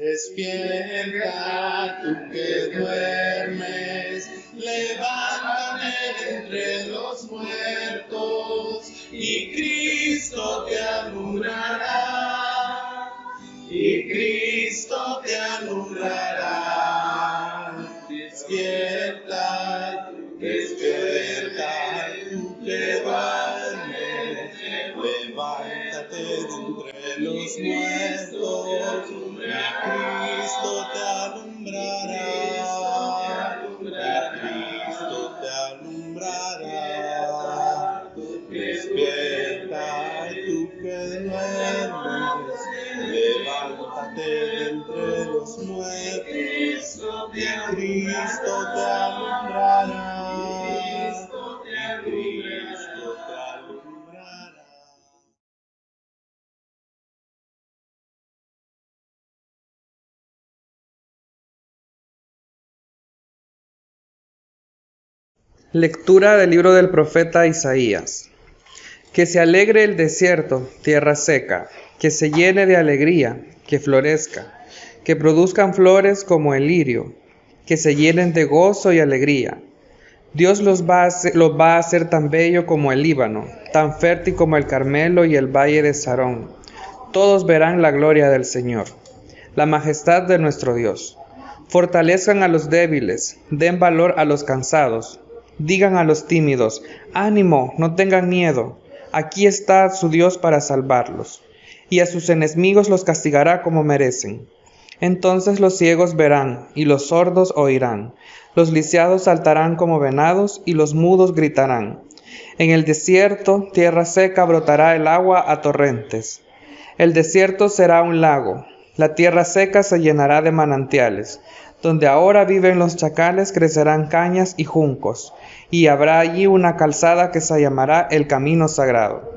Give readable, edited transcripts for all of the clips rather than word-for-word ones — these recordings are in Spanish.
Despierta tú que duermes, levántate de entre los muertos, y Cristo te alumbrará, y Cristo te alumbrará. Despierta tú que duermes, levántate de entre los muertos, y Cristo te alumbrará, Cristo te alumbrará. Despierta tú que duermes, levántate de entre los muertos, y Cristo te alumbrará, Cristo te alumbrará. Lectura del libro del profeta Isaías. Que se alegre el desierto, tierra seca, que se llene de alegría, que florezca, que produzcan flores como el lirio, que se llenen de gozo y alegría. Dios los va a hacer tan bello como el Líbano, tan fértil como el Carmelo y el valle de Sarón. Todos verán la gloria del Señor, la majestad de nuestro Dios. Fortalezcan a los débiles, den valor a los cansados. Digan a los tímidos, ánimo, no tengan miedo. Aquí está su Dios para salvarlos, y a sus enemigos los castigará como merecen. Entonces los ciegos verán, y los sordos oirán. Los lisiados saltarán como venados, y los mudos gritarán. En el desierto, tierra seca, brotará el agua a torrentes. El desierto será un lago, la tierra seca se llenará de manantiales. Donde ahora viven los chacales crecerán cañas y juncos, y habrá allí una calzada que se llamará el camino sagrado.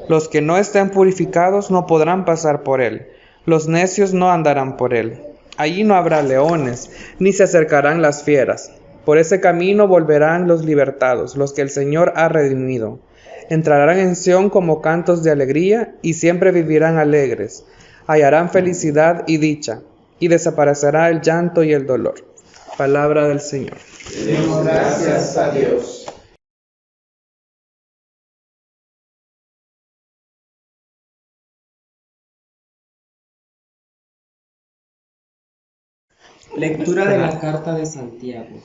Los que no estén purificados no podrán pasar por él, los necios no andarán por él. Allí no habrá leones, ni se acercarán las fieras. Por ese camino volverán los libertados, los que el Señor ha redimido. Entrarán en Sión como cantos de alegría, y siempre vivirán alegres. Hallarán felicidad y dicha, y desaparecerá el llanto y el dolor. Palabra del Señor. Demos gracias a Dios. Lectura de la carta de Santiago.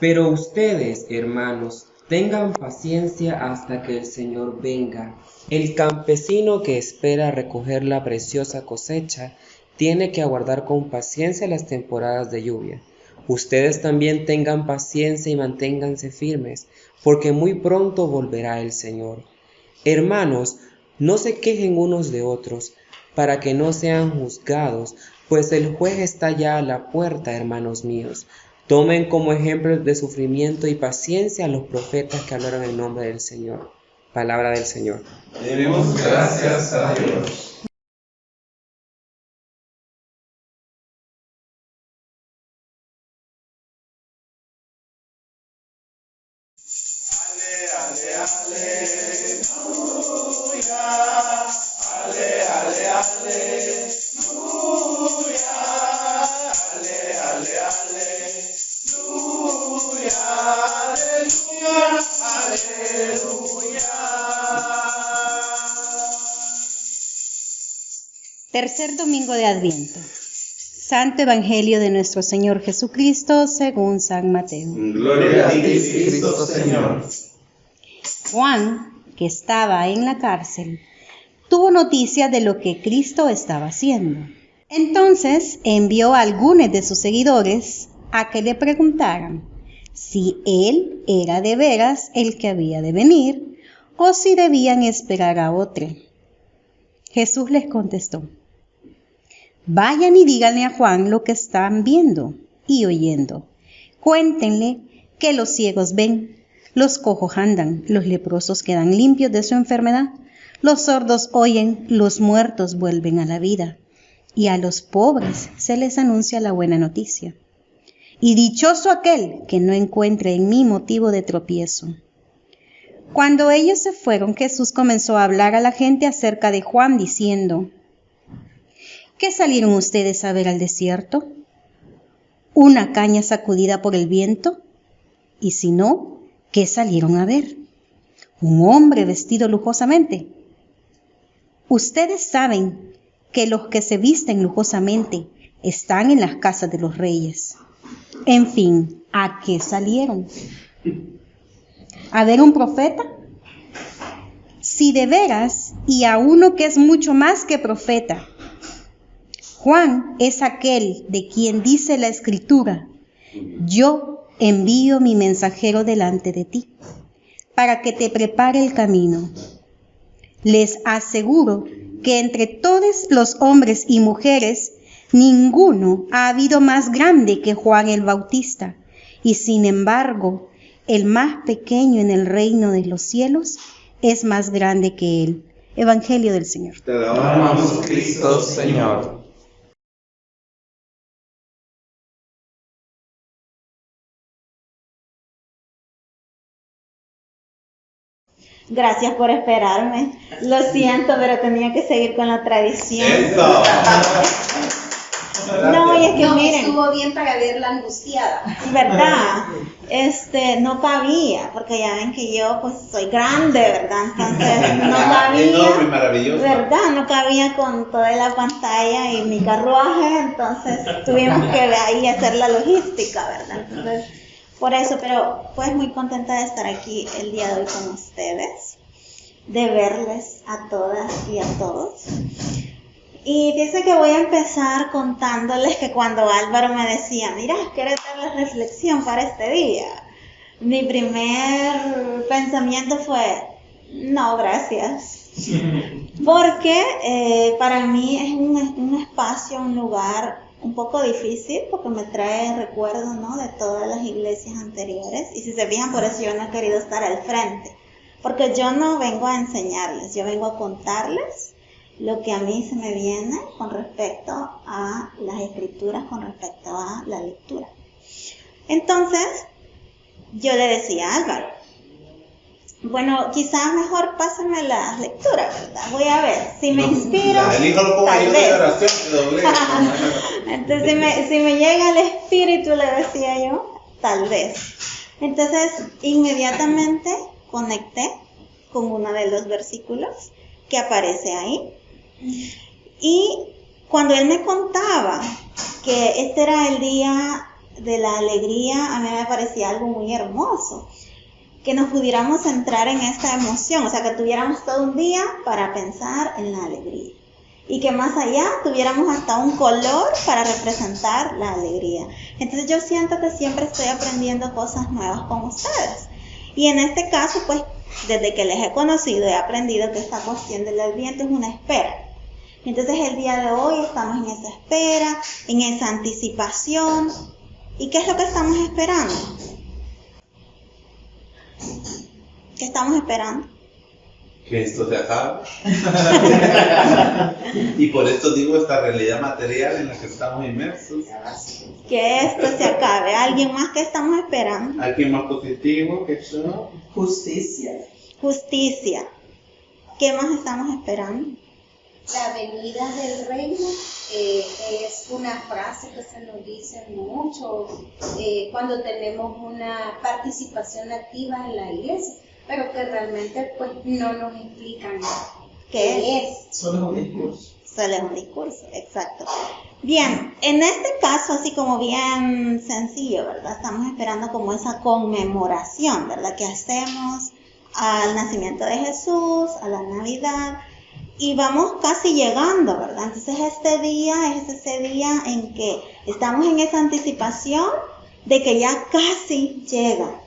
Pero ustedes, hermanos, tengan paciencia hasta que el Señor venga. El campesino que espera recoger la preciosa cosecha tiene que aguardar con paciencia las temporadas de lluvia. Ustedes también tengan paciencia y manténganse firmes, porque muy pronto volverá el Señor. Hermanos, no se quejen unos de otros, para que no sean juzgados, pues el juez está ya a la puerta, hermanos míos. Tomen como ejemplo de sufrimiento y paciencia a los profetas que hablaron en nombre del Señor. Palabra del Señor. Demos gracias a Dios. Tercer domingo de Adviento. Santo Evangelio de nuestro Señor Jesucristo según San Mateo. Gloria a ti, Cristo Señor. Juan, que estaba en la cárcel, tuvo noticia de lo que Cristo estaba haciendo. Entonces envió a algunos de sus seguidores a que le preguntaran si él era de veras el que había de venir o si debían esperar a otro. Jesús les contestó: vayan y díganle a Juan lo que están viendo y oyendo. Cuéntenle que los ciegos ven, los cojos andan, los leprosos quedan limpios de su enfermedad, los sordos oyen, los muertos vuelven a la vida, y a los pobres se les anuncia la buena noticia. Y dichoso aquel que no encuentre en mí motivo de tropiezo. Cuando ellos se fueron, Jesús comenzó a hablar a la gente acerca de Juan, diciendo: ¿qué salieron ustedes a ver al desierto? ¿Una caña sacudida por el viento? Y si no, ¿qué salieron a ver? ¿Un hombre vestido lujosamente? Ustedes saben que los que se visten lujosamente están en las casas de los reyes. En fin, ¿a qué salieron? ¿A ver un profeta? Si de veras, y a uno que es mucho más que profeta. Juan es aquel de quien dice la Escritura: yo envío mi mensajero delante de ti, para que te prepare el camino. Les aseguro que entre todos los hombres y mujeres, ninguno ha habido más grande que Juan el Bautista, y sin embargo, el más pequeño en el reino de los cielos es más grande que él. Evangelio del Señor. Te alabamos, Cristo, Señor. Gracias por esperarme. Lo siento, pero tenía que seguir con la tradición. ¡Eso! No, y es que No, miren, estuvo bien para verla angustiada. ¿verdad? No cabía, porque ya ven que yo pues soy grande, ¿verdad? Entonces no cabía, Enorme, maravilloso. ¿verdad? No cabía con toda la pantalla y mi carruaje, entonces tuvimos que ahí hacer la logística, ¿verdad? Entonces, por eso, pero pues muy contenta de estar aquí el día de hoy con ustedes, de verles a todas y a todos. Y fíjense que voy a empezar contándoles que cuando Álvaro me decía, mira, ¿quieres dar la reflexión para este día? Mi primer pensamiento fue, no, gracias. Porque para mí es un espacio, un lugar un poco difícil, porque me trae recuerdos, ¿no?, de todas las iglesias anteriores. Y si se fijan, por eso yo no he querido estar al frente. Porque yo no vengo a enseñarles, yo vengo a contarles lo que a mí se me viene con respecto a las escrituras, con respecto a la lectura. Entonces, yo le decía a Álvaro, bueno, quizás mejor pásame las lecturas, ¿verdad? Voy a ver, si me inspiro, tal vez. Entonces, si me llega el espíritu, le decía yo, tal vez. Entonces, inmediatamente conecté con uno de los versículos que aparece ahí. Y cuando él me contaba que este era el día de la alegría, a mí me parecía algo muy hermoso, que nos pudiéramos centrar en esta emoción, o sea, que tuviéramos todo un día para pensar en la alegría. Y que más allá tuviéramos hasta un color para representar la alegría. Entonces yo siento que siempre estoy aprendiendo cosas nuevas con ustedes. Y en este caso, pues, desde que les he conocido, he aprendido que esta cuestión del Adviento es una espera. Entonces el día de hoy estamos en esa espera, en esa anticipación. ¿Y qué es lo que estamos esperando? ¿Qué estamos esperando? Que esto se acabe. Y por esto digo esta realidad material en la que estamos inmersos. Que esto se acabe. ¿Alguien más que estamos esperando? ¿Alguien más positivo que yo? Justicia. Justicia. ¿Qué más estamos esperando? La venida del reino es una frase que se nos dice mucho cuando tenemos una participación activa en la iglesia, pero que realmente pues no nos explican qué es. Solo es un discurso. Solo es un discurso, exacto. Bien, en este caso, así como bien sencillo, ¿verdad? Estamos esperando como esa conmemoración, ¿verdad? Que hacemos al nacimiento de Jesús, a la Navidad. Y vamos casi llegando, ¿verdad? Entonces este día es ese día en que estamos en esa anticipación de que ya casi llega.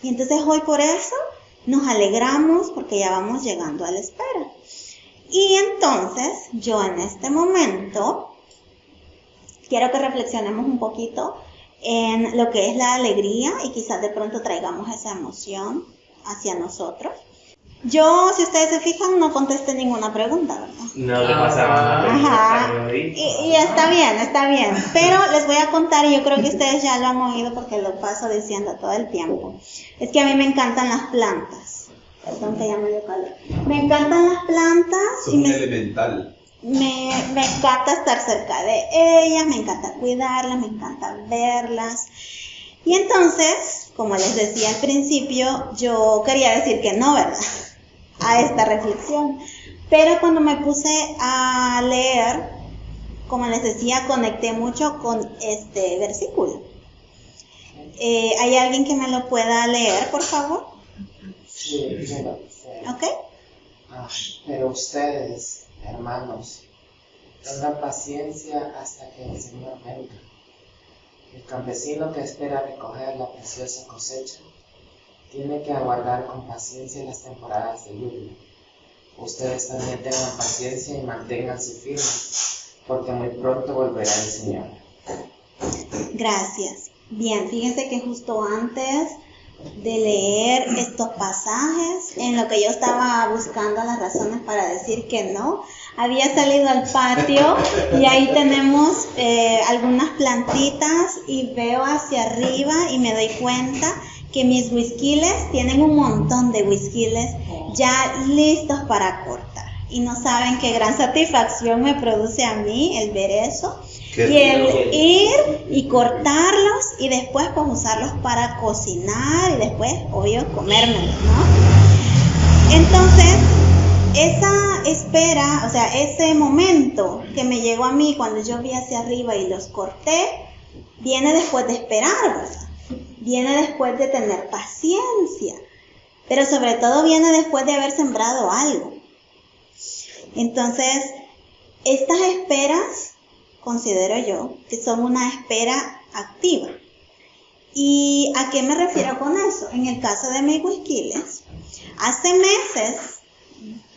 Y entonces hoy por eso nos alegramos porque ya vamos llegando a la espera. Y entonces yo en este momento quiero que reflexionemos un poquito en lo que es la alegría y quizás de pronto traigamos esa emoción hacia nosotros. Yo, si ustedes se fijan, no contesté ninguna pregunta, ¿verdad? No le pasaba nada. Ajá. Y está bien. Pero les voy a contar, y yo creo que ustedes ya lo han oído porque lo paso diciendo todo el tiempo. Es que a mí me encantan las plantas. Perdón que ya me dio calor. Me encantan las plantas. Son un elemental. me encanta estar cerca de ellas, me encanta cuidarlas, me encanta verlas. Y entonces, como les decía al principio, yo quería decir que no, ¿verdad?, a esta reflexión. Pero cuando me puse a leer, como les decía, conecté mucho con este versículo. ¿Hay alguien que me lo pueda leer, por favor? Sí, yo lo sé. ¿Ok? Pero ustedes, hermanos, tengan paciencia hasta que el Señor venga. El campesino que espera recoger la preciosa cosecha tiene que aguardar con paciencia las temporadas de lluvia. Ustedes también tengan paciencia y manténganse firmes, porque muy pronto volverá el Señor. Gracias. Bien, fíjense que justo antes de leer estos pasajes, en lo que yo estaba buscando las razones para decir que no, había salido al patio y ahí tenemos algunas plantitas y veo hacia arriba y me doy cuenta que mis whiskiles tienen un montón de whiskiles ya listos para cortar. Y no saben qué gran satisfacción me produce a mí el ver eso. Y el ir y cortarlos y después pues usarlos para cocinar y después, obvio, comérmelos, ¿no? Entonces, esa espera, o sea, ese momento que me llegó a mí cuando yo vi hacia arriba y los corté, viene después de esperar, ¿verdad? Viene después de tener paciencia, pero sobre todo viene después de haber sembrado algo. Entonces, estas esperas, considero yo, que son una espera activa. ¿Y a qué me refiero con eso? En el caso de mis huisquiles, hace meses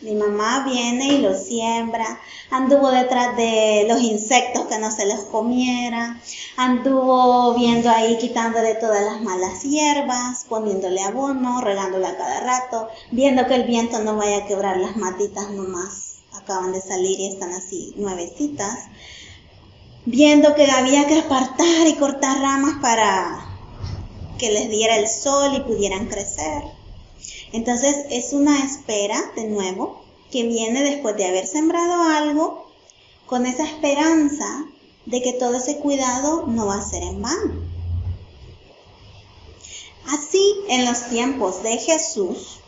mi mamá viene y los siembra, anduvo detrás de los insectos que no se los comiera, anduvo viendo ahí, quitándole todas las malas hierbas, poniéndole abono, regándole a cada rato, viendo que el viento no vaya a quebrar las matitas nomás, acaban de salir y están así nuevecitas, viendo que había que apartar y cortar ramas para que les diera el sol y pudieran crecer. Entonces es una espera, de nuevo, que viene después de haber sembrado algo, con esa esperanza de que todo ese cuidado no va a ser en vano. Así, en los tiempos de Jesús,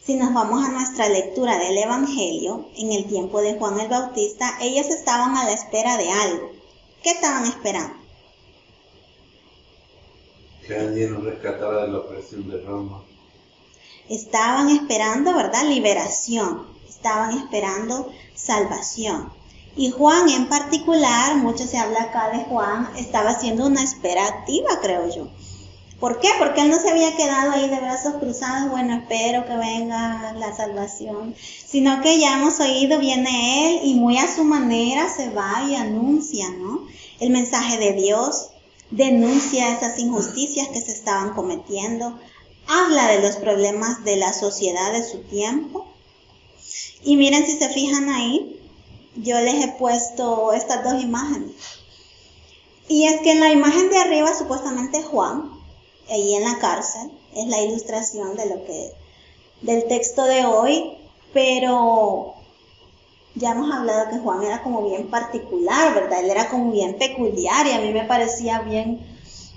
si nos vamos a nuestra lectura del Evangelio, en el tiempo de Juan el Bautista, ellos estaban a la espera de algo. ¿Qué estaban esperando? Que alguien nos rescatara de la opresión de Roma. Estaban esperando, ¿verdad?, liberación. Estaban esperando salvación. Y Juan en particular, mucho se habla acá de Juan, estaba haciendo una espera activa, creo yo. ¿Por qué? Porque él no se había quedado ahí de brazos cruzados, bueno, espero que venga la salvación, sino que ya hemos oído, viene él y muy a su manera se va y anuncia, ¿no?, el mensaje de Dios, denuncia esas injusticias que se estaban cometiendo, habla de los problemas de la sociedad de su tiempo. Y miren, si se fijan ahí, yo les he puesto estas dos imágenes. Y es que en la imagen de arriba, supuestamente Juan, ahí en la cárcel, es la ilustración de del texto de hoy, pero ya hemos hablado que Juan era como bien particular, ¿verdad? Él era como bien peculiar y a mí me parecía bien,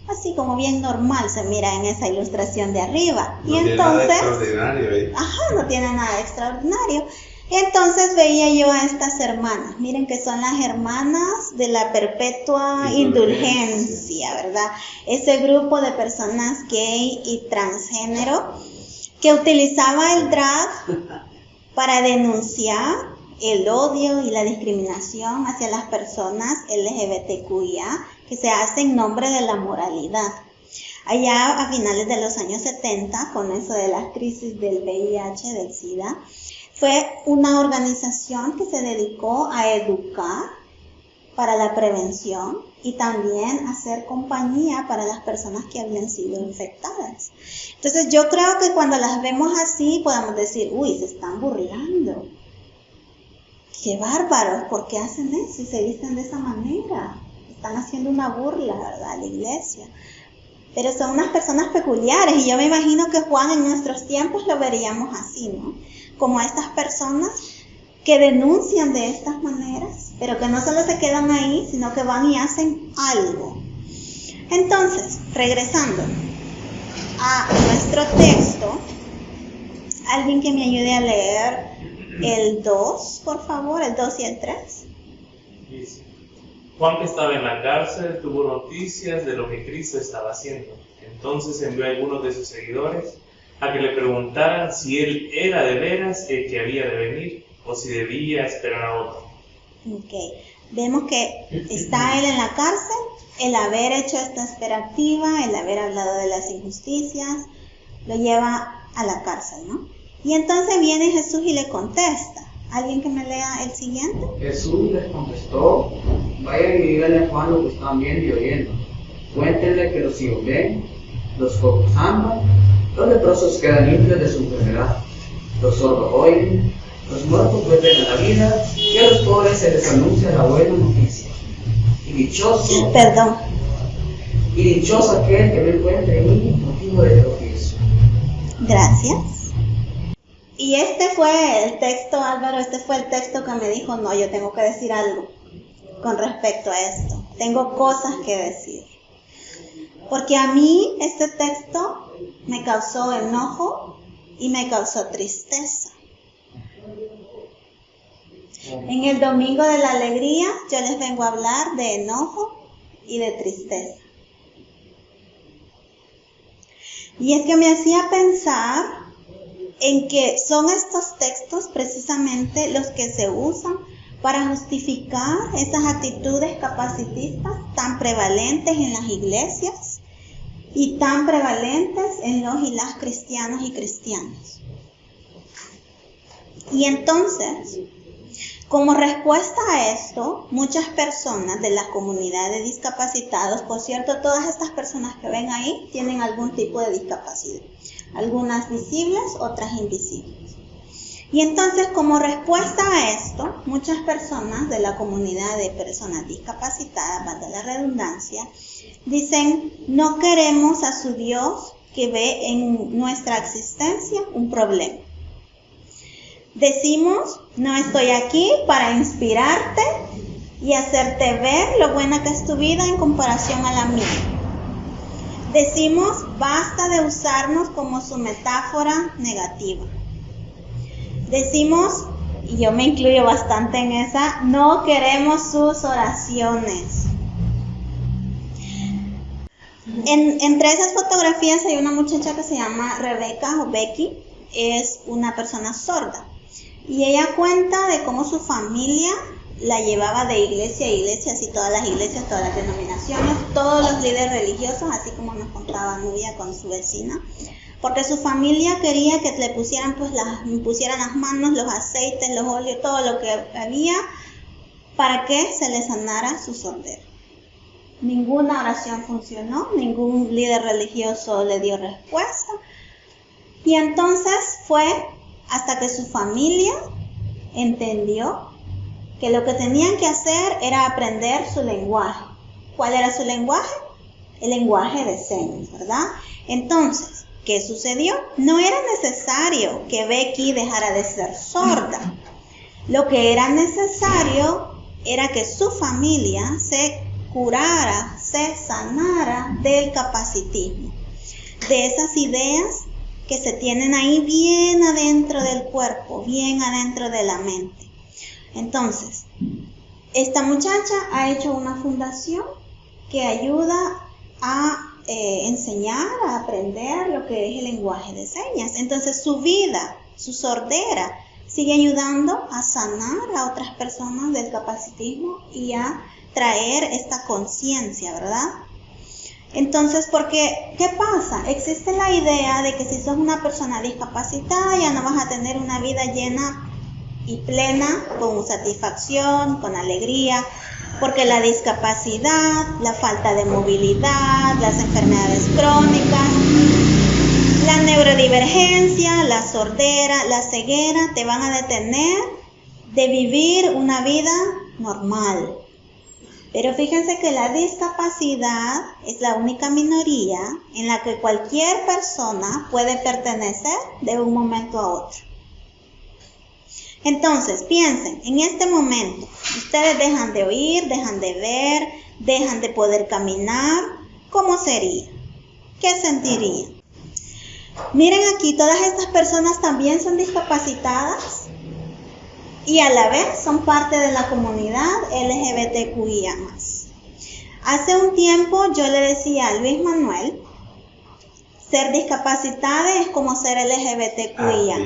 así como bien normal, se mira en esa ilustración de arriba. No y tiene entonces, nada extraordinario ahí. Ajá, no tiene nada extraordinario. Y entonces veía yo a estas hermanas, miren que son las hermanas de la perpetua indulgencia, ¿verdad? Ese grupo de personas gay y transgénero que utilizaba el drag para denunciar el odio y la discriminación hacia las personas LGBTQIA que se hace en nombre de la moralidad. Allá a finales de los años 70, con eso de la crisis del VIH, del SIDA, fue una organización que se dedicó a educar para la prevención y también a hacer compañía para las personas que habían sido infectadas. Entonces yo creo que cuando las vemos así podemos decir, uy, se están burlando. Qué bárbaros, ¿por qué hacen eso y se visten de esa manera? Están haciendo una burla, ¿verdad?, a la iglesia. Pero son unas personas peculiares y yo me imagino que Juan en nuestros tiempos lo veríamos así, ¿no? Como estas personas que denuncian de estas maneras, pero que no solo se quedan ahí, sino que van y hacen algo. Entonces, regresando a nuestro texto, alguien que me ayude a leer el 2, por favor, el 2 y el 3. Dice, Juan, que estaba en la cárcel, tuvo noticias de lo que Cristo estaba haciendo. Entonces envió a algunos de sus seguidores a que le preguntaran si él era de veras el que había de venir o si debía esperar a otro. Ok, vemos que está él en la cárcel, el haber hecho esta espera activa, el haber hablado de las injusticias, lo lleva a la cárcel, ¿no? Y entonces viene Jesús y le contesta. ¿Alguien que me lea el siguiente? Jesús les contestó, vayan y díganle a Juan lo que están viendo y oyendo. Cuéntenle que los ciegos ven, los cojos andan, los leprosos quedan limpios de su enfermedad, los sordos oyen, los muertos vuelven a la vida y a los pobres se les anuncia la buena noticia. Y dichoso aquel que no encuentre en mí motivo de tropiezo. Gracias. Y este fue el texto, Álvaro, este fue el texto que me dijo, no, yo tengo que decir algo con respecto a esto. Tengo cosas que decir. Porque a mí este texto me causó enojo y me causó tristeza. En el Domingo de la Alegría yo les vengo a hablar de enojo y de tristeza. Y es que me hacía pensar en que son estos textos precisamente los que se usan para justificar esas actitudes capacitistas tan prevalentes en las iglesias y tan prevalentes en los y las cristianos y cristianas. Y entonces, como respuesta a esto, muchas personas de la comunidad de discapacitados, por cierto, todas estas personas que ven ahí tienen algún tipo de discapacidad, algunas visibles, otras invisibles. Y entonces, como respuesta a esto, muchas personas de la comunidad de personas discapacitadas, valga la redundancia, dicen, no queremos a su Dios que ve en nuestra existencia un problema. Decimos, no estoy aquí para inspirarte y hacerte ver lo buena que es tu vida en comparación a la mía. Decimos, basta de usarnos como su metáfora negativa. Decimos, y yo me incluyo bastante en esa, no queremos sus oraciones. Entre esas fotografías hay una muchacha que se llama Rebeca o Becky, es una persona sorda. Y ella cuenta de cómo su familia la llevaba de iglesia a iglesia, así todas las iglesias, todas las denominaciones, todos los líderes religiosos, así como nos contaba Nubia con su vecina, porque su familia quería que le pusieran las manos, los aceites, los óleos, todo lo que había para que se le sanara su sordera. Ninguna oración funcionó, ningún líder religioso le dio respuesta. Y entonces fue hasta que su familia entendió que lo que tenían que hacer era aprender su lenguaje. ¿Cuál era su lenguaje? El lenguaje de señas, ¿verdad? Entonces, ¿qué sucedió? No era necesario que Becky dejara de ser sorda. Lo que era necesario era que su familia se curara, se sanara del capacitismo, de esas ideas que se tienen ahí bien adentro del cuerpo, bien adentro de la mente. Entonces, esta muchacha ha hecho una fundación que ayuda a enseñar, a aprender lo que es el lenguaje de señas. Entonces, su vida, su sordera, sigue ayudando a sanar a otras personas del capacitismo y a traer esta conciencia, ¿verdad? Entonces, porque, ¿qué pasa? Existe la idea de que si sos una persona discapacitada ya no vas a tener una vida llena y plena, con satisfacción, con alegría, porque la discapacidad, la falta de movilidad, las enfermedades crónicas, la neurodivergencia, la sordera, la ceguera te van a detener de vivir una vida normal. Pero fíjense que la discapacidad es la única minoría en la que cualquier persona puede pertenecer de un momento a otro. Entonces, piensen, en este momento, ustedes dejan de oír, dejan de ver, dejan de poder caminar. ¿Cómo sería? ¿Qué sentirían? Miren aquí, todas estas personas también son discapacitadas y a la vez son parte de la comunidad LGBTQIA+. Hace un tiempo yo le decía a Luis Manuel, ser discapacitada es como ser LGBTQIA.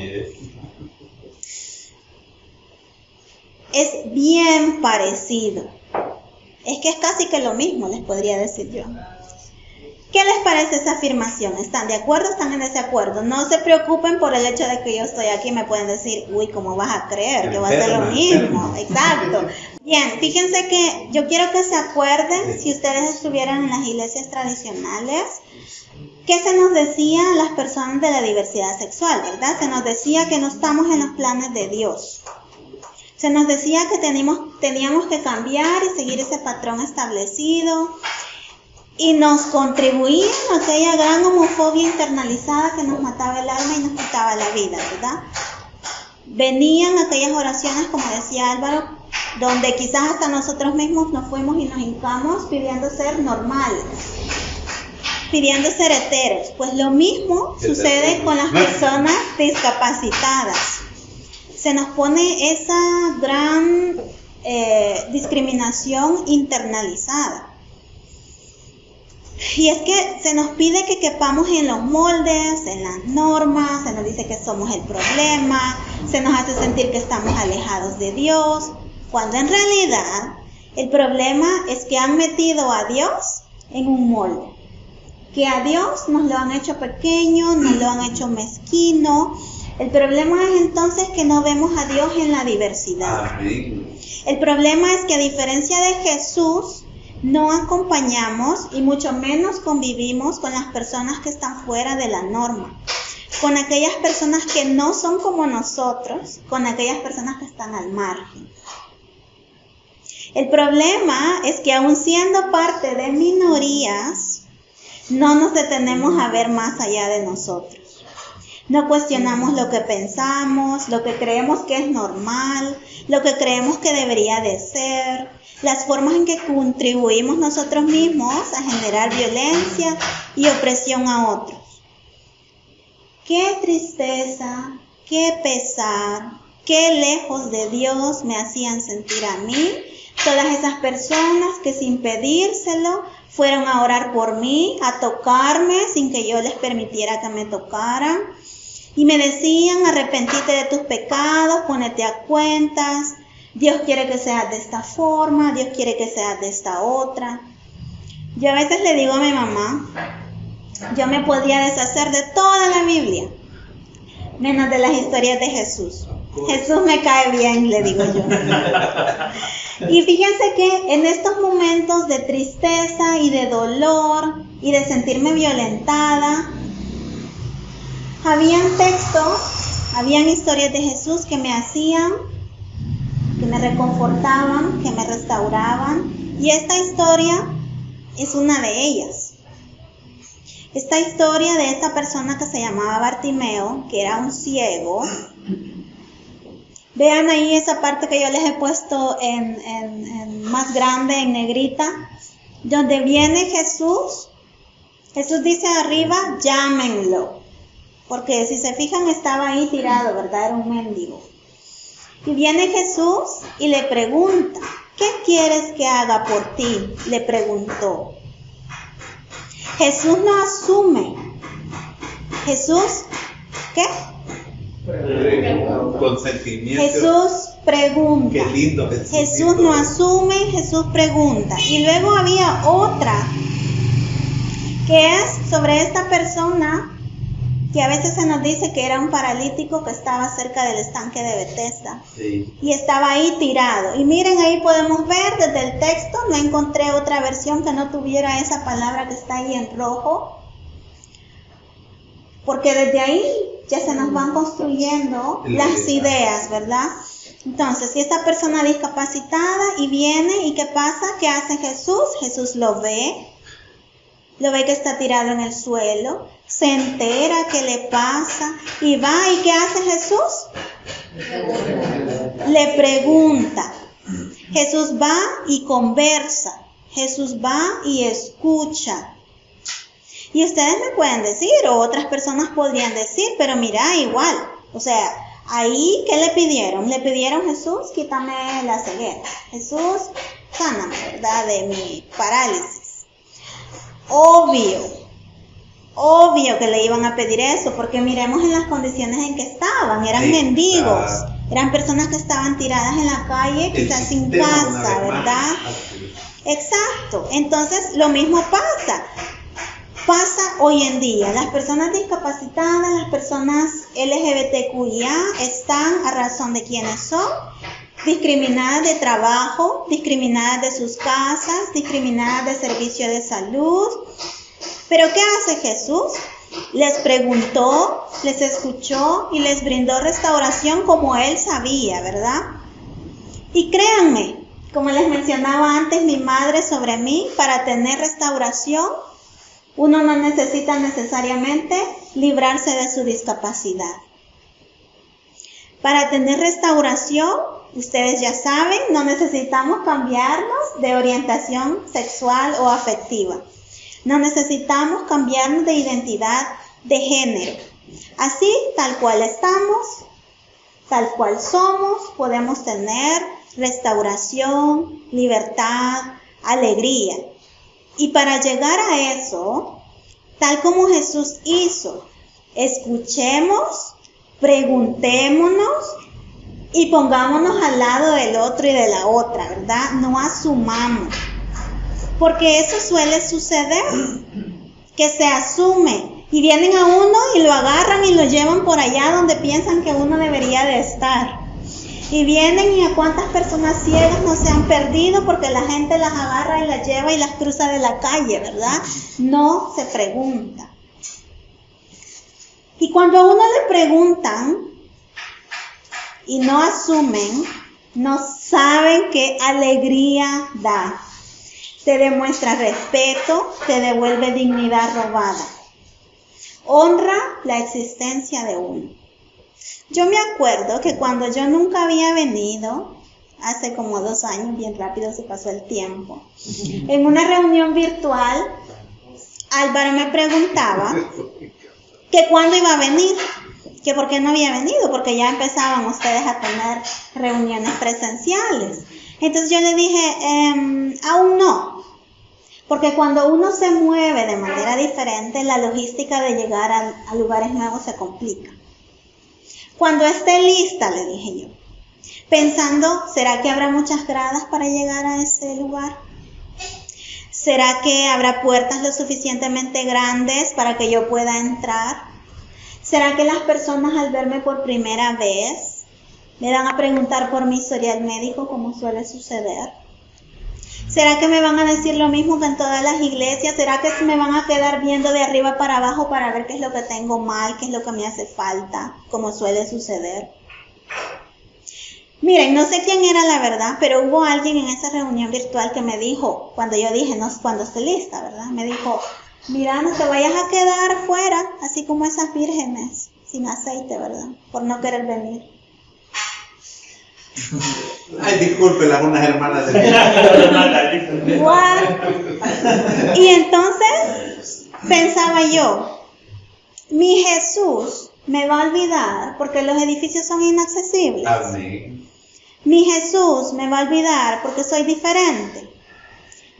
Es bien parecido. Es que es casi que lo mismo, les podría decir yo. ¿Qué les parece esa afirmación? ¿Están de acuerdo o están en desacuerdo? No se preocupen por el hecho de que yo estoy aquí. Me pueden decir, uy, ¿cómo vas a creer que va a ser lo mismo? Exacto. Bien, fíjense que yo quiero que se acuerden, si ustedes estuvieran en las iglesias tradicionales, ¿qué se nos decía a las personas de la diversidad sexual, verdad? Se nos decía que no estamos en los planes de Dios. Se nos decía que teníamos que cambiar y seguir ese patrón establecido. Y nos contribuía a aquella gran homofobia internalizada que nos mataba el alma y nos quitaba la vida, ¿verdad? Venían aquellas oraciones, como decía Álvaro, donde quizás hasta nosotros mismos nos fuimos y nos hincamos pidiendo ser normales, pidiendo ser heteros. Pues lo mismo sucede con las personas discapacitadas. Se nos pone esa gran discriminación internalizada. Y es que se nos pide que quepamos en los moldes, en las normas, se nos dice que somos el problema, se nos hace sentir que estamos alejados de Dios, cuando en realidad el problema es que han metido a Dios en un molde, que a Dios nos lo han hecho pequeño, nos lo han hecho mezquino. El problema es entonces que no vemos a Dios en la diversidad. El problema es que a diferencia de Jesús, no acompañamos y mucho menos convivimos con las personas que están fuera de la norma, con aquellas personas que no son como nosotros, con aquellas personas que están al margen. El problema es que aun siendo parte de minorías, no nos detenemos a ver más allá de nosotros. No cuestionamos lo que pensamos, lo que creemos que es normal, lo que creemos que debería de ser, las formas en que contribuimos nosotros mismos a generar violencia y opresión a otros. Qué tristeza, qué pesar, qué lejos de Dios me hacían sentir a mí todas esas personas que sin pedírselo fueron a orar por mí, a tocarme sin que yo les permitiera que me tocaran. Y me decían, arrepentíte de tus pecados, ponete a cuentas. Dios quiere que seas de esta forma, Dios quiere que seas de esta otra. Yo a veces le digo a mi mamá, yo me podía deshacer de toda la Biblia, menos de las historias de Jesús. Jesús me cae bien, le digo yo. Y fíjense que en estos momentos de tristeza y de dolor y de sentirme violentada, habían textos, habían historias de Jesús que me hacían, que me reconfortaban, que me restauraban. Y esta historia es una de ellas. Esta historia de esta persona que se llamaba Bartimeo, que era un ciego. Vean ahí esa parte que yo les he puesto en más grande, en negrita, donde viene Jesús. Jesús dice arriba, llámenlo. Porque si se fijan estaba ahí tirado, ¿verdad? Era un mendigo. Y viene Jesús y le pregunta, ¿qué quieres que haga por ti? Le preguntó. Jesús no asume. Jesús, ¿qué? Consentimiento. Jesús pregunta. Qué lindo. Jesús no asume, Jesús pregunta. Y luego había otra, que es sobre esta persona que a veces se nos dice que era un paralítico que estaba cerca del estanque de Betesda. Sí. Y estaba ahí tirado. Y miren, ahí podemos ver desde el texto, no encontré otra versión que no tuviera esa palabra que está ahí en rojo. Porque desde ahí ya se nos van construyendo las ideas, ¿verdad? Entonces, si esta persona discapacitada y viene, ¿y qué pasa? ¿Qué hace Jesús? Jesús lo ve que está tirado en el suelo, se entera qué le pasa y va, ¿y qué hace Jesús? Le pregunta. Jesús va y conversa. Jesús va y escucha. Y ustedes me pueden decir, o otras personas podrían decir, pero mira, igual, o sea, ahí, ¿qué le pidieron? Le pidieron, Jesús, quítame la ceguera. Jesús, sáname, ¿verdad? De mi parálisis. Obvio que le iban a pedir eso, porque miremos en las condiciones en que estaban. Eran mendigos, eran personas que estaban tiradas en la calle, quizás sin casa, ¿verdad? Exacto. Entonces, lo mismo pasa hoy en día. Las personas discapacitadas, las personas LGBTQIA están a razón de quiénes son, discriminadas de trabajo, discriminadas de sus casas, discriminadas de servicio de salud. Pero ¿qué hace Jesús? Les preguntó, les escuchó y les brindó restauración como Él sabía, ¿verdad? Y créanme, como les mencionaba antes mi madre sobre mí, para tener restauración, uno no necesita necesariamente librarse de su discapacidad. Para tener restauración, ustedes ya saben, no necesitamos cambiarnos de orientación sexual o afectiva. No necesitamos cambiarnos de identidad de género. Así, tal cual estamos, tal cual somos, podemos tener restauración, libertad, alegría. Y para llegar a eso, tal como Jesús hizo, escuchemos, preguntémonos y pongámonos al lado del otro y de la otra, ¿verdad? No asumamos. Porque eso suele suceder, que se asume y vienen a uno y lo agarran y lo llevan por allá donde piensan que uno debería de estar. Y vienen y a cuántas personas ciegas no se han perdido porque la gente las agarra y las lleva y las cruza de la calle, ¿verdad? No se pregunta. Y cuando a uno le preguntan y no asumen, no saben qué alegría da. Te demuestra respeto, te devuelve dignidad robada. Honra la existencia de uno. Yo me acuerdo que cuando yo nunca había venido, hace como 2 años, bien rápido se pasó el tiempo, en una reunión virtual, Álvaro me preguntaba que cuándo iba a venir, que por qué no había venido, porque ya empezaban ustedes a tener reuniones presenciales. Entonces yo le dije, aún no, porque cuando uno se mueve de manera diferente, la logística de llegar a lugares nuevos se complica. Cuando esté lista, le dije yo, pensando, ¿será que habrá muchas gradas para llegar a ese lugar? ¿Será que habrá puertas lo suficientemente grandes para que yo pueda entrar? ¿Será que las personas al verme por primera vez me van a preguntar por mi historial médico como suele suceder? ¿Será que me van a decir lo mismo que en todas las iglesias? ¿Será que me van a quedar viendo de arriba para abajo para ver qué es lo que tengo mal, qué es lo que me hace falta, como suele suceder? Miren, no sé quién era la verdad, pero hubo alguien en esa reunión virtual que me dijo, cuando yo dije, no, cuando esté lista, ¿verdad? Me dijo, mira, no te vayas a quedar fuera, así como esas vírgenes, sin aceite, ¿verdad? Por no querer venir. Ay, disculpe, algunas hermanas de What? Y entonces pensaba yo, mi Jesús me va a olvidar porque los edificios son inaccesibles. Amén. Mi Jesús me va a olvidar porque soy diferente.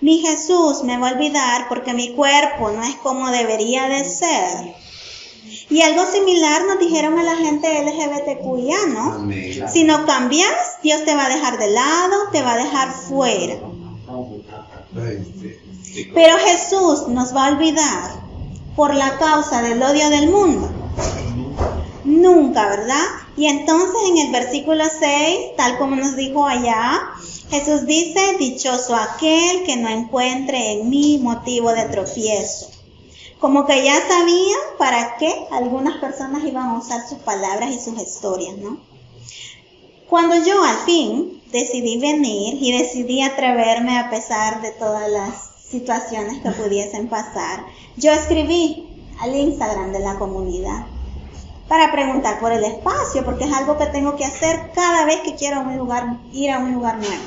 Mi Jesús me va a olvidar porque mi cuerpo no es como debería de ser. Y algo similar nos dijeron a la gente LGBTQIA, ¿no? Amén. Si no cambias, Dios te va a dejar de lado, te va a dejar fuera. Pero Jesús nos va a olvidar por la causa del odio del mundo. Nunca, ¿verdad? Y entonces en el versículo 6, tal como nos dijo allá, Jesús dice, dichoso aquel que no encuentre en mí motivo de tropiezo. Como que ya sabían para qué algunas personas iban a usar sus palabras y sus historias, ¿no? Cuando yo al fin decidí venir y decidí atreverme a pesar de todas las situaciones que pudiesen pasar, yo escribí al Instagram de la comunidad para preguntar por el espacio, porque es algo que tengo que hacer cada vez que quiero ir a un lugar nuevo.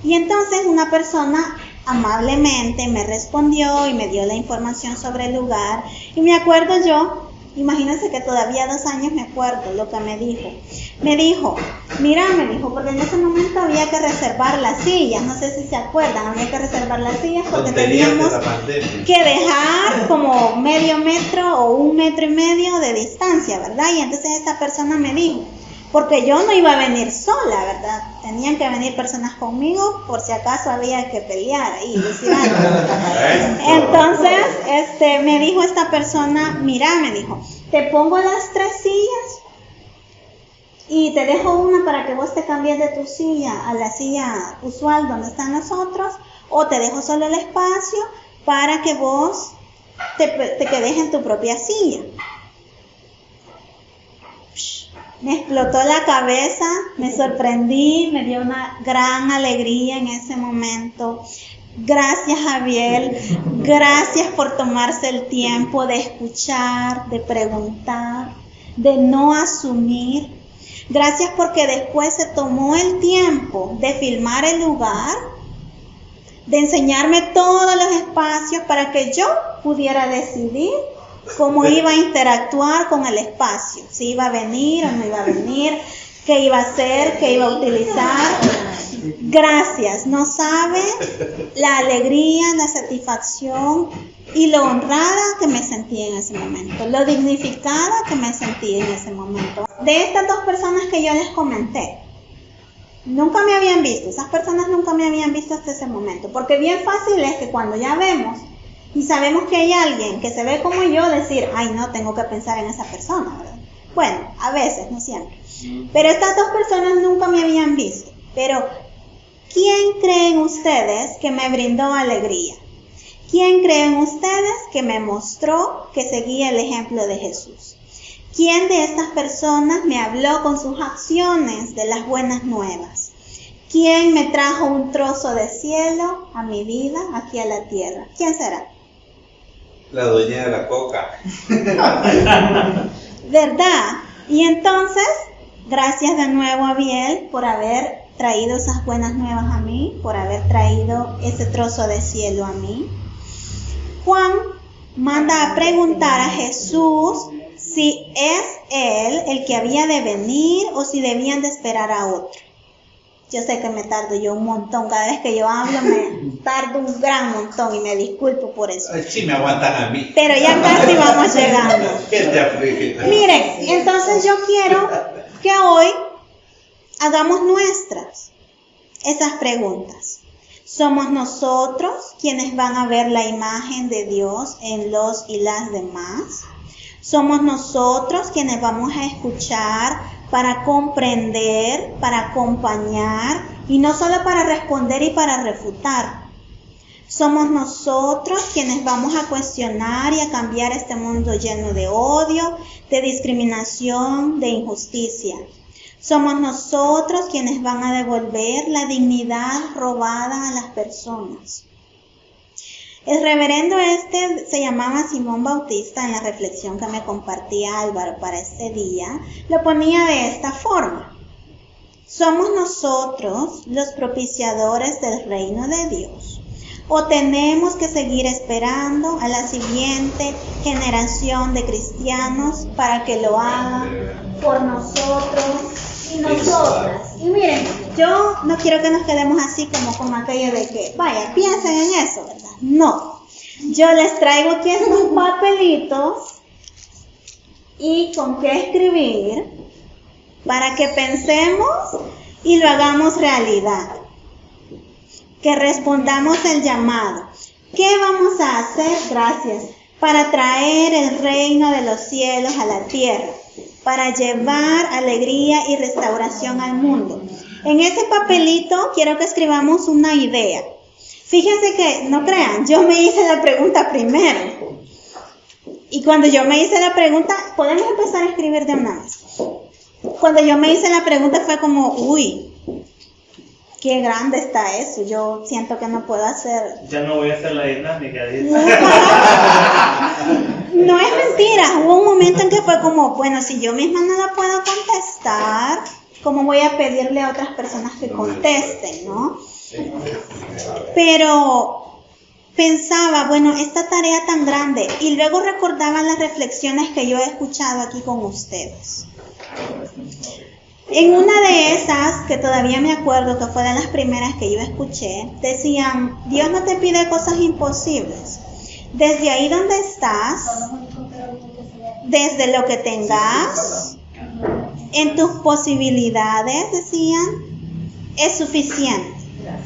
Y entonces una persona amablemente me respondió y me dio la información sobre el lugar. Y me acuerdo yo, imagínense que todavía 2 años me acuerdo lo que me dijo. Me dijo, mira, porque en ese momento había que reservar las sillas, no sé si se acuerdan, había que reservar las sillas porque teníamos que dejar como medio metro o 1,5 metros de distancia, ¿verdad? Y entonces esta persona me dijo, porque yo no iba a venir sola, ¿verdad? Tenían que venir personas conmigo por si acaso había que pelear ahí, decir algo. Entonces, me dijo esta persona, mira, me dijo, te pongo las 3 sillas y te dejo una para que vos te cambies de tu silla a la silla usual donde están nosotros, o te dejo solo el espacio para que vos te quedes en tu propia silla. Me explotó la cabeza, me sorprendí, me dio una gran alegría en ese momento. Gracias, Javier, gracias por tomarse el tiempo de escuchar, de preguntar, de no asumir. Gracias porque después se tomó el tiempo de filmar el lugar, de enseñarme todos los espacios para que yo pudiera decidir cómo iba a interactuar con el espacio, si iba a venir o no iba a venir, qué iba a hacer, qué iba a utilizar. Gracias, no sabe la alegría, la satisfacción y lo honrada que me sentí en ese momento, lo dignificada que me sentí en ese momento. De estas 2 personas que yo les comenté, nunca me habían visto, esas personas nunca me habían visto hasta ese momento, porque bien fácil es que cuando ya vemos y sabemos que hay alguien que se ve como yo, decir, ay no, tengo que pensar en esa persona, ¿verdad? Bueno, a veces, no siempre. Pero estas 2 personas nunca me habían visto. Pero, ¿quién creen ustedes que me brindó alegría? ¿Quién creen ustedes que me mostró que seguía el ejemplo de Jesús? ¿Quién de estas personas me habló con sus acciones de las buenas nuevas? ¿Quién me trajo un trozo de cielo a mi vida, aquí a la tierra? ¿Quién será? La dueña de la coca. ¿Verdad? Y entonces, gracias de nuevo a Biel por haber traído esas buenas nuevas a mí, por haber traído ese trozo de cielo a mí. Juan manda a preguntar a Jesús si es él el que había de venir o si debían de esperar a otro. Yo sé que me tardo yo un montón, cada vez que yo hablo me tardo un gran montón y me disculpo por eso. Ay, sí me aguantan a mí. Pero ya casi vamos llegando. ¿Qué te aflige? Miren, entonces yo quiero que hoy hagamos nuestras esas preguntas. ¿Somos nosotros quienes van a ver la imagen de Dios en los y las demás? ¿Somos nosotros quienes vamos a escuchar para comprender, para acompañar y no solo para responder y para refutar? Somos nosotros quienes vamos a cuestionar y a cambiar este mundo lleno de odio, de discriminación, de injusticia. Somos nosotros quienes van a devolver la dignidad robada a las personas. El reverendo se llamaba Simón Bautista, en la reflexión que me compartía Álvaro para este día, lo ponía de esta forma. ¿Somos nosotros los propiciadores del reino de Dios? ¿O tenemos que seguir esperando a la siguiente generación de cristianos para que lo haga por nosotros y nosotras? Y miren, yo no quiero que nos quedemos así como aquello de que, vaya, piensen en eso, ¿verdad? No, yo les traigo aquí estos papelitos y con qué escribir para que pensemos y lo hagamos realidad. Que respondamos el llamado. ¿Qué vamos a hacer? Gracias. Para traer el reino de los cielos a la tierra, para llevar alegría y restauración al mundo. En ese papelito quiero que escribamos una idea. Fíjense que, no crean, yo me hice la pregunta primero. Y cuando yo me hice la pregunta, podemos empezar a escribir de una vez. Cuando yo me hice la pregunta fue como, uy, qué grande está eso, yo siento que no puedo hacer. Ya no voy a hacer la dinámica. No es mentira, hubo un momento en que fue como, bueno, si yo misma no la puedo contestar, ¿cómo voy a pedirle a otras personas que contesten, no? Pero pensaba, bueno, esta tarea tan grande, y luego recordaba las reflexiones que yo he escuchado aquí con ustedes. En una de esas, que todavía me acuerdo que fue de las primeras que yo escuché, decían, Dios no te pide cosas imposibles. Desde ahí donde estás, desde lo que tengas, en tus posibilidades, decían, es suficiente.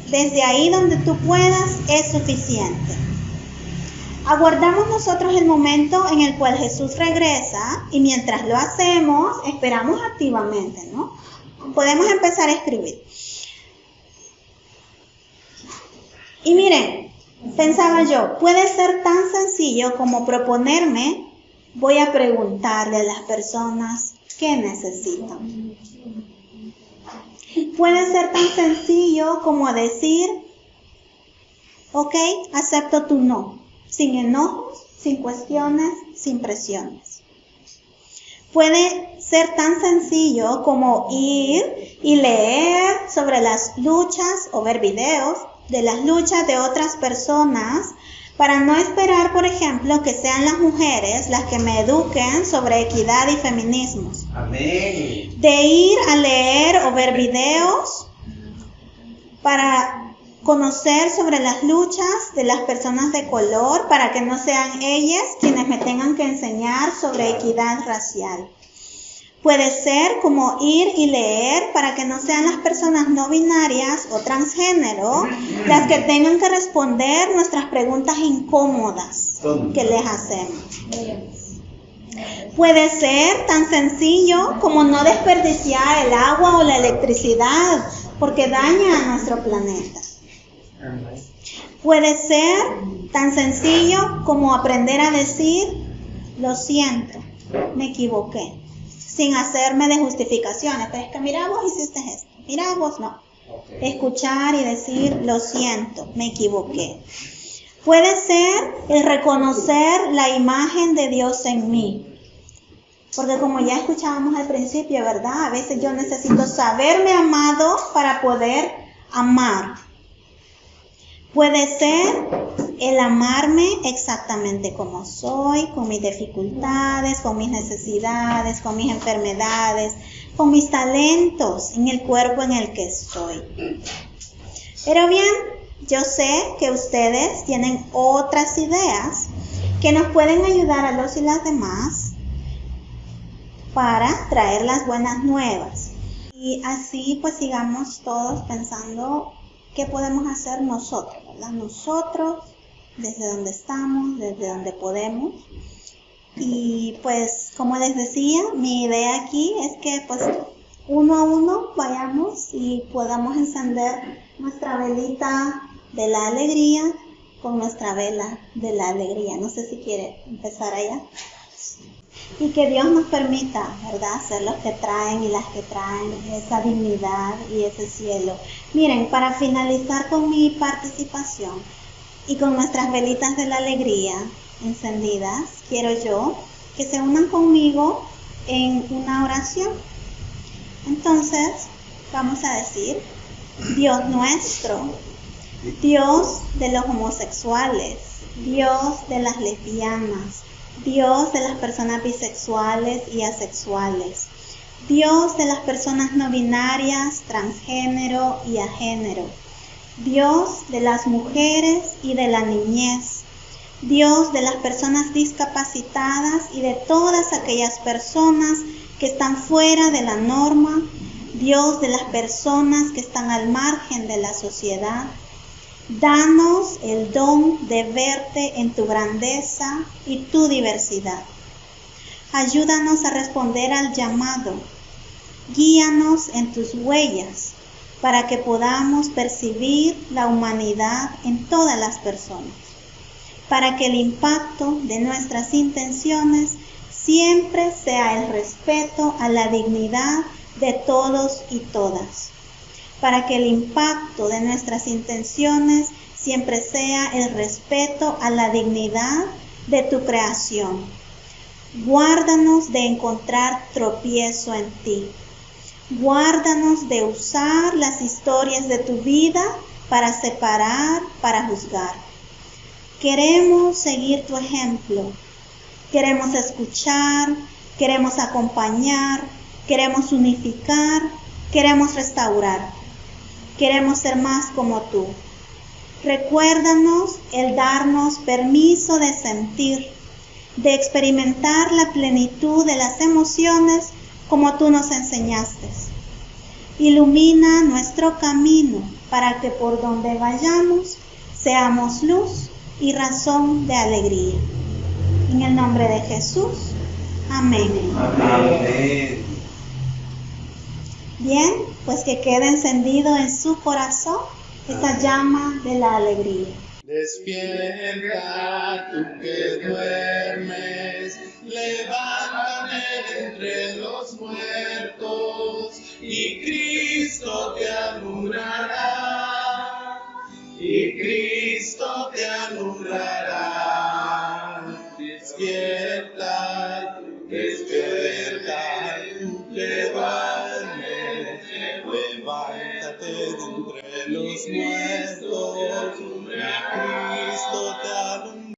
Desde ahí donde tú puedas, es suficiente. Aguardamos nosotros el momento en el cual Jesús regresa y mientras lo hacemos, esperamos activamente, ¿no? Podemos empezar a escribir. Y miren, pensaba yo, puede ser tan sencillo como proponerme, voy a preguntarle a las personas qué necesitan. Puede ser tan sencillo como decir, ok, acepto tu no. Sin enojos, sin cuestiones, sin presiones. Puede ser tan sencillo como ir y leer sobre las luchas o ver videos de las luchas de otras personas para no esperar, por ejemplo, que sean las mujeres las que me eduquen sobre equidad y feminismos. Amén. De ir a leer o ver videos para conocer sobre las luchas de las personas de color para que no sean ellas quienes me tengan que enseñar sobre equidad racial. Puede ser como ir y leer para que no sean las personas no binarias o transgénero las que tengan que responder nuestras preguntas incómodas que les hacemos. Puede ser tan sencillo como no desperdiciar el agua o la electricidad porque daña a nuestro planeta. Puede ser tan sencillo como aprender a decir, lo siento, me equivoqué, sin hacerme de justificaciones. Pero es que mira vos hiciste esto, mira vos no. Escuchar y decir, lo siento, me equivoqué. Puede ser el reconocer la imagen de Dios en mí. Porque como ya escuchábamos al principio, ¿verdad? A veces yo necesito saberme amado para poder amar. Puede ser el amarme exactamente como soy, con mis dificultades, con mis necesidades, con mis enfermedades, con mis talentos, en el cuerpo en el que estoy. Pero bien, yo sé que ustedes tienen otras ideas que nos pueden ayudar a los y las demás para traer las buenas nuevas. Y así pues sigamos todos pensando qué podemos hacer nosotros, ¿verdad? Nosotros, desde donde estamos, desde donde podemos. Y pues, como les decía, mi idea aquí es que pues uno a uno vayamos y podamos encender nuestra velita de la alegría con nuestra vela de la alegría. No sé si quiere empezar allá. Y que Dios nos permita, ¿verdad?, ser los que traen y las que traen esa dignidad y ese cielo. Miren, para finalizar con mi participación y con nuestras velitas de la alegría encendidas, quiero yo que se unan conmigo en una oración. Entonces, vamos a decir, Dios nuestro, Dios de los homosexuales, Dios de las lesbianas, Dios de las personas bisexuales y asexuales, Dios de las personas no binarias, transgénero y agénero, Dios de las mujeres y de la niñez, Dios de las personas discapacitadas y de todas aquellas personas que están fuera de la norma, Dios de las personas que están al margen de la sociedad. Danos el don de verte en tu grandeza y tu diversidad. Ayúdanos a responder al llamado. Guíanos en tus huellas para que podamos percibir la humanidad en todas las personas, para que el impacto de nuestras intenciones siempre sea el respeto a la dignidad de todos y todas. para que el impacto de nuestras intenciones siempre sea el respeto a la dignidad de tu creación. Guárdanos de encontrar tropiezo en ti. Guárdanos de usar las historias de tu vida para separar, para juzgar. Queremos seguir tu ejemplo. Queremos escuchar, queremos acompañar, queremos unificar, queremos restaurar. Queremos ser más como tú. Recuérdanos el darnos permiso de sentir, de experimentar la plenitud de las emociones como tú nos enseñaste. Ilumina nuestro camino para que por donde vayamos seamos luz y razón de alegría. En el nombre de Jesús. Amén. Amén. Bien, pues que quede encendido en su corazón esa llama de la alegría. Despierta tú que duermes, levántate entre los muertos y Cristo te alumbrará, y Cristo te alumbrará. Despierta tú que duermes, levántate de entre los muertos.